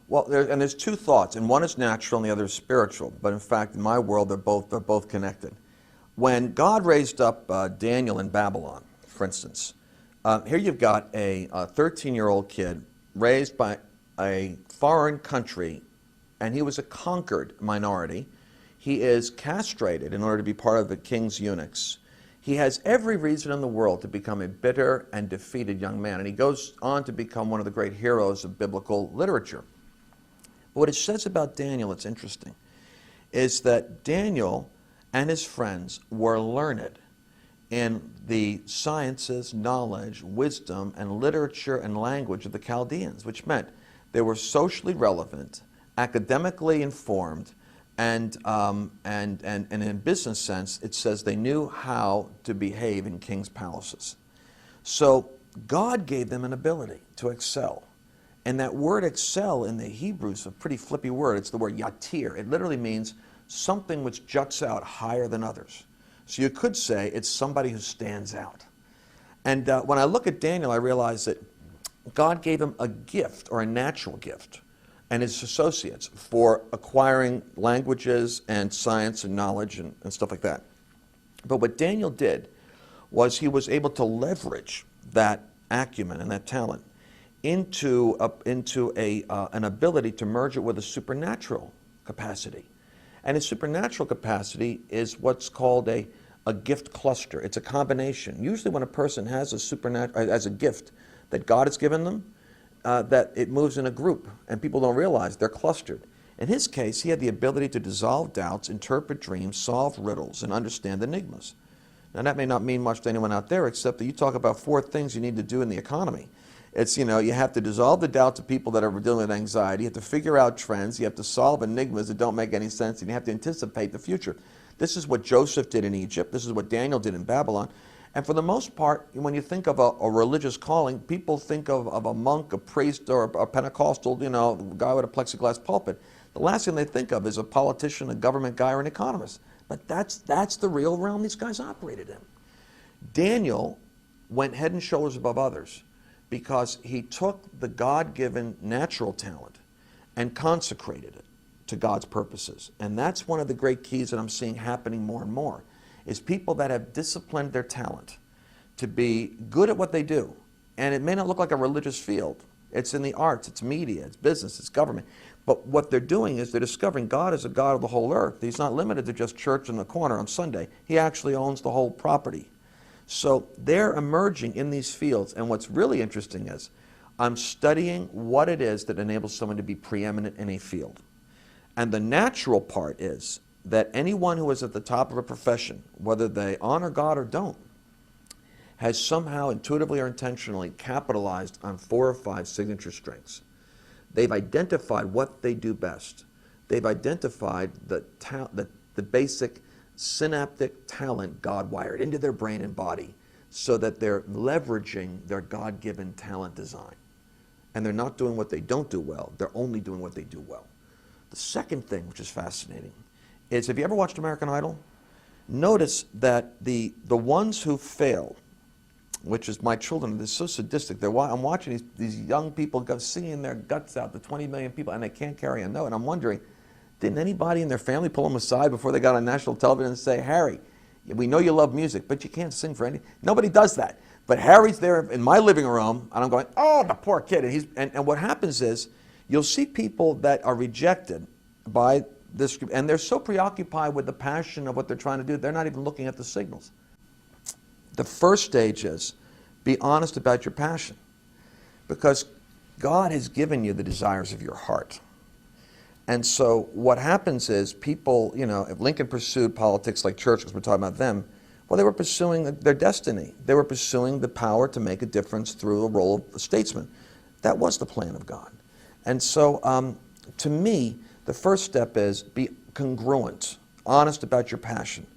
Well, there's two thoughts, and one is natural and the other is spiritual. But in fact, in my world, they're both connected. When God raised up Daniel in Babylon, for instance, here you've got a 13-year-old kid raised by a foreign country, and he was a conquered minority. He is castrated in order to be part of the king's eunuchs. He has every reason in the world to become a bitter and defeated young man, and he goes on to become one of the great heroes of biblical literature. But what it says about Daniel, it's interesting, is that Daniel and his friends were learned in the sciences, knowledge, wisdom, and literature and language of the Chaldeans, which meant they were socially relevant, academically informed, and in a business sense, it says they knew how to behave in king's palaces. So God gave them an ability to excel. And that word excel in the Hebrew is a pretty flippy word. It's the word yatir. It literally means something which juts out higher than others. So you could say it's somebody who stands out. And when I look at Daniel, I realize that God gave him a gift, or a natural gift, and his associates for acquiring languages and science and knowledge and stuff like that. But what Daniel did was he was able to leverage that acumen and that talent into an ability to merge it with a supernatural capacity. And his supernatural capacity is what's called a gift cluster. It's a combination. Usually when a person has a gift that God has given them, that it moves in a group, and people don't realize they're clustered. In his case, he had the ability to dissolve doubts, interpret dreams, solve riddles, and understand enigmas. Now that may not mean much to anyone out there, except that you talk about 4 things you need to do in the economy. It's, you have to dissolve the doubts of people that are dealing with anxiety, you have to figure out trends, you have to solve enigmas that don't make any sense, and you have to anticipate the future. This is what Joseph did in Egypt, this is what Daniel did in Babylon. And for the most part, when you think of a religious calling, people think of a monk, a priest, or a Pentecostal, guy with a plexiglass pulpit. The last thing they think of is a politician, a government guy, or an economist. But that's the real realm these guys operated in. Daniel went head and shoulders above others because he took the God-given natural talent and consecrated it to God's purposes. And that's one of the great keys that I'm seeing happening more and more, is people that have disciplined their talent to be good at what they do. And it may not look like a religious field. It's in the arts, it's media, it's business, it's government. But what they're doing is they're discovering God is a God of the whole earth. He's not limited to just church in the corner on Sunday. He actually owns the whole property. So they're emerging in these fields. And what's really interesting is I'm studying what it is that enables someone to be preeminent in a field. And the natural part is that anyone who is at the top of a profession, whether they honor God or don't, has somehow intuitively or intentionally capitalized on 4 or 5 signature strengths. They've identified what they do best. They've identified the basic synaptic talent God wired into their brain and body so that they're leveraging their God-given talent design. And they're not doing what they don't do well, they're only doing what they do well. The second thing, which is fascinating, is, have you ever watched American Idol? Notice that the ones who fail, which is my children, they're so sadistic. I'm watching these young people go singing their guts out, the 20 million people, and they can't carry a note. And I'm wondering, didn't anybody in their family pull them aside before they got on national television and say, Harry, we know you love music, but you can't sing for anything. Nobody does that. But Harry's there in my living room, and I'm going, oh, the poor kid. And what happens is, you'll see people that are rejected by this group, and they're so preoccupied with the passion of what they're trying to do, they're not even looking at the signals. The first stage is, be honest about your passion, because God has given you the desires of your heart. And so what happens is people, if Lincoln pursued politics like Churchill, because we're talking about them, well, they were pursuing their destiny. They were pursuing the power to make a difference through the role of a statesman. That was the plan of God. And so to me, the first step is be congruent, honest about your passion.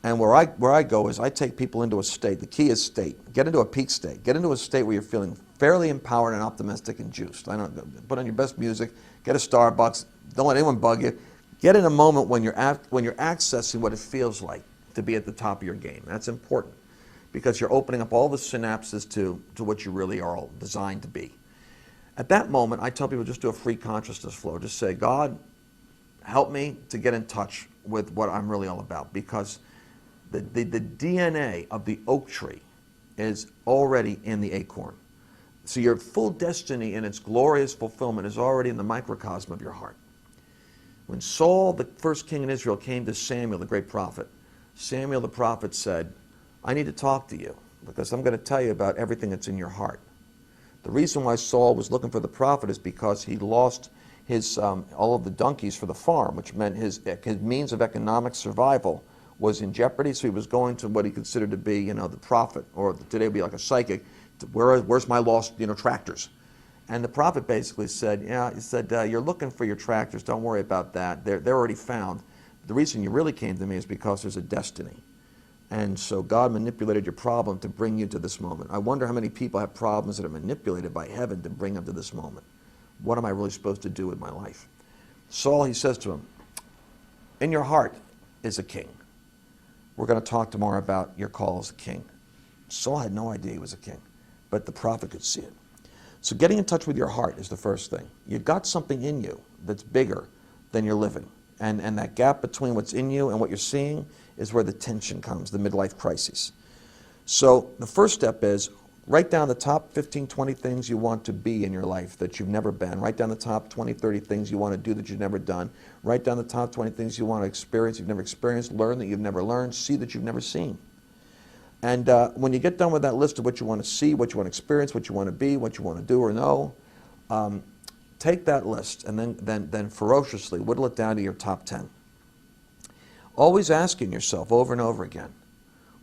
And where I go is I take people into a state. The key is state. Get into a peak state. Get into a state where you're feeling fairly empowered and optimistic and juiced. Put on your best music. Get a Starbucks. Don't let anyone bug you. Get in a moment when you're accessing what it feels like to be at the top of your game. That's important because you're opening up all the synapses to what you really are all designed to be. At that moment, I tell people just do a free consciousness flow. Just say, God, help me to get in touch with what I'm really all about, because the DNA of the oak tree is already in the acorn. So your full destiny in its glorious fulfillment is already in the microcosm of your heart. When Saul, the first king in Israel, came to Samuel, the great prophet, Samuel the prophet said, I need to talk to you because I'm going to tell you about everything that's in your heart. The reason why Saul was looking for the prophet is because he lost his all of the donkeys for the farm, which meant his means of economic survival was in jeopardy. So he was going to what he considered to be, the prophet, or today would be like a psychic. Where's my lost, tractors? And the prophet basically said, you're looking for your tractors. Don't worry about that. They're already found. The reason you really came to me is because there's a destiny. And so God manipulated your problem to bring you to this moment. I wonder how many people have problems that are manipulated by heaven to bring them to this moment. What am I really supposed to do with my life? Saul, he says to him, in your heart is a king. We're going to talk tomorrow about your call as a king. Saul had no idea he was a king, but the prophet could see it. So getting in touch with your heart is the first thing. You've got something in you that's bigger than you're living. And that gap between what's in you and what you're seeing is where the tension comes, the midlife crisis. So the first step is write down the top 15, 20 things you want to be in your life that you've never been. Write down the top 20, 30 things you want to do that you've never done. Write down the top 20 things you want to experience you've never experienced, learn that you've never learned, see that you've never seen. And when you get done with that list of what you want to see, what you want to experience, what you want to be, what you want to do or know, take that list and then ferociously whittle it down to your top 10. Always asking yourself over and over again,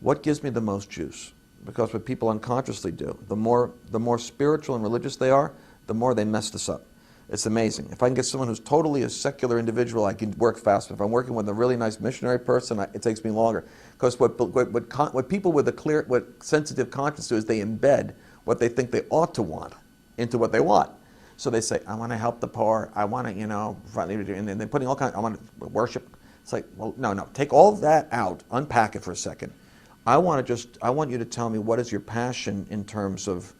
what gives me the most juice? Because what people unconsciously do, the more spiritual and religious they are, the more they mess this up. It's amazing. If I can get someone who's totally a secular individual, I can work faster. If I'm working with a really nice missionary person, it takes me longer. Because what people with what sensitive conscience do is they embed what they think they ought to want into what they want. So they say, I want to help the poor. I want to, and then they're putting all kinds. I want to worship. It's like, well, no. Take all that out. Unpack it for a second. I want you to tell me what is your passion in terms of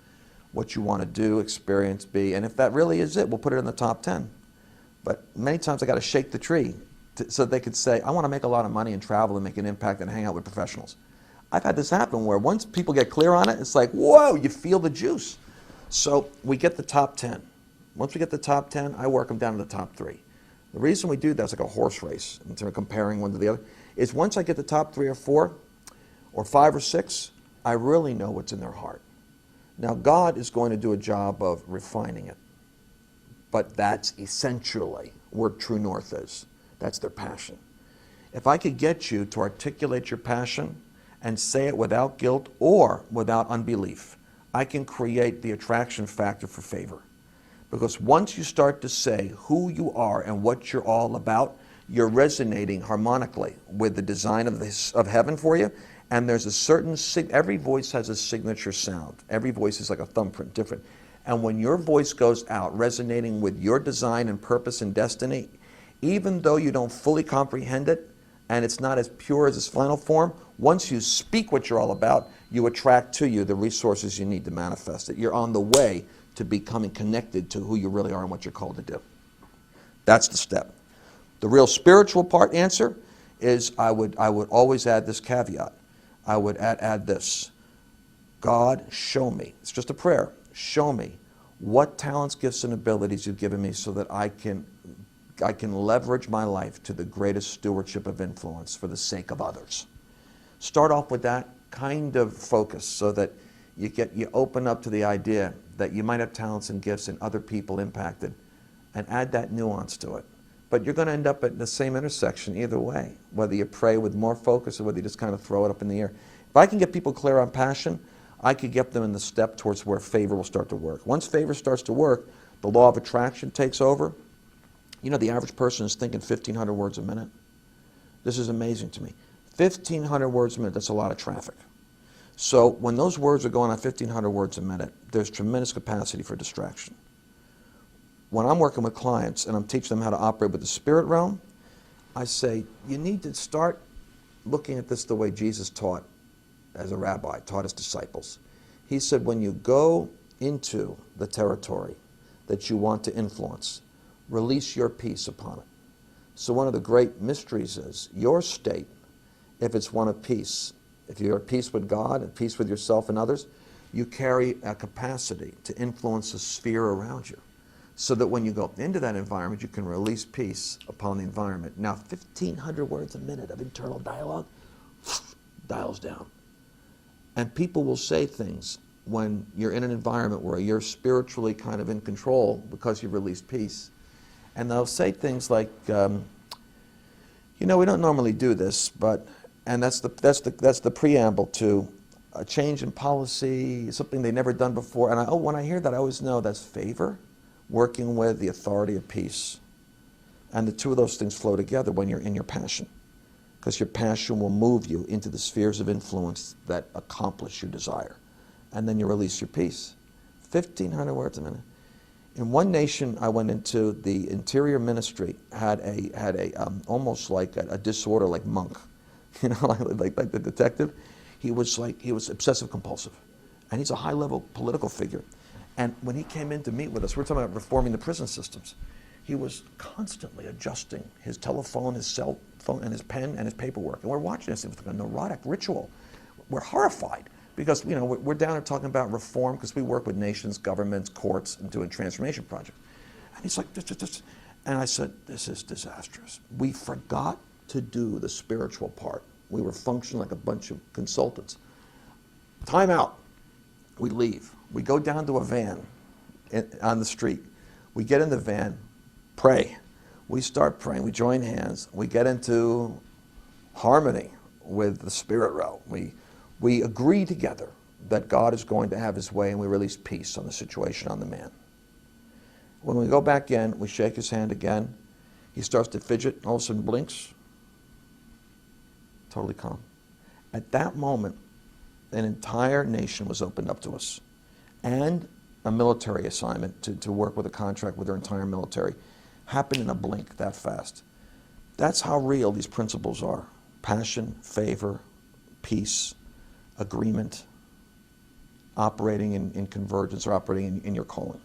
what you want to do, experience, be, and if that really is it, we'll put it in the top 10. But many times I got to shake the tree so they could say, I want to make a lot of money and travel and make an impact and hang out with professionals. I've had this happen where once people get clear on it, it's like, whoa, you feel the juice. So we get the top 10. Once we get the top 10, I work them down to the top 3. The reason we do that is like a horse race, in terms of comparing one to the other, is once I get the top 3 or 4, or 5 or 6, I really know what's in their heart. Now, God is going to do a job of refining it, but that's essentially where true north is. That's their passion. If I could get you to articulate your passion and say it without guilt or without unbelief, I can create the attraction factor for favor. Because once you start to say who you are and what you're all about, you're resonating harmonically with the design of heaven for you. And there's a certain, every voice has a signature sound. Every voice is like a thumbprint, different. And when your voice goes out, resonating with your design and purpose and destiny, even though you don't fully comprehend it, and it's not as pure as its final form, once you speak what you're all about, you attract to you the resources you need to manifest it. You're on the way to becoming connected to who you really are and what you're called to do. That's the step. The real spiritual part answer is I would always add this caveat. I would add this. God, show me. It's just a prayer. Show me what talents, gifts, and abilities you've given me so that I can leverage my life to the greatest stewardship of influence for the sake of others. Start off with that kind of focus so that you open up to the idea that you might have talents and gifts and other people impacted, and add that nuance to it. But you're going to end up at the same intersection either way, whether you pray with more focus or whether you just kind of throw it up in the air. If I can get people clear on passion, I could get them in the step towards where favor will start to work. Once favor starts to work, the law of attraction takes over. The average person is thinking 1,500 words a minute. This is amazing to me. 1,500 words a minute, that's a lot of traffic. So when those words are going on 1,500 words a minute, there's tremendous capacity for distraction. When I'm working with clients and I'm teaching them how to operate with the spirit realm, I say, you need to start looking at this the way Jesus taught as a rabbi, taught his disciples. He said, when you go into the territory that you want to influence. Release your peace upon it. So one of the great mysteries is your state, if it's one of peace, if you're at peace with God and peace with yourself and others, you carry a capacity to influence the sphere around you. So that when you go into that environment, you can release peace upon the environment. Now, 1,500 words a minute of internal dialogue dials down. And people will say things when you're in an environment where you're spiritually kind of in control because you've released peace. And they'll say things like, we don't normally do this, but, and that's the preamble to a change in policy, something they've never done before. And when I hear that, I always know that's favor, working with the authority of peace. And the two of those things flow together when you're in your passion, because your passion will move you into the spheres of influence that accomplish your desire. And then you release your peace. 1,500 words a minute. In one nation I went into, the interior ministry had almost like a disorder, like Monk, like the detective. He was obsessive compulsive, and he's a high-level political figure. And when he came in to meet with us, we're talking about reforming the prison systems. He was constantly adjusting his telephone, his cell phone, and his pen and his paperwork. And we're watching this. It was like a neurotic ritual. We're horrified because we're down there talking about reform because we work with nations, governments, courts, and doing transformation projects. And he's like, this. And I said, this is disastrous. We forgot to do the spiritual part. We were functioning like a bunch of consultants. Time out. We leave. We go down to a van on the street. We get in the van, pray. We start praying. We join hands. We get into harmony with the spirit realm. We agree together that God is going to have his way, and we release peace on the situation, on the man. When we go back in, we shake his hand again. He starts to fidget, all of a sudden blinks. Totally calm. At that moment, an entire nation was opened up to us, and a military assignment to work with a contract with their entire military happened in a blink, that fast. That's how real these principles are. Passion, favor, peace, agreement, operating in convergence, or operating in your calling.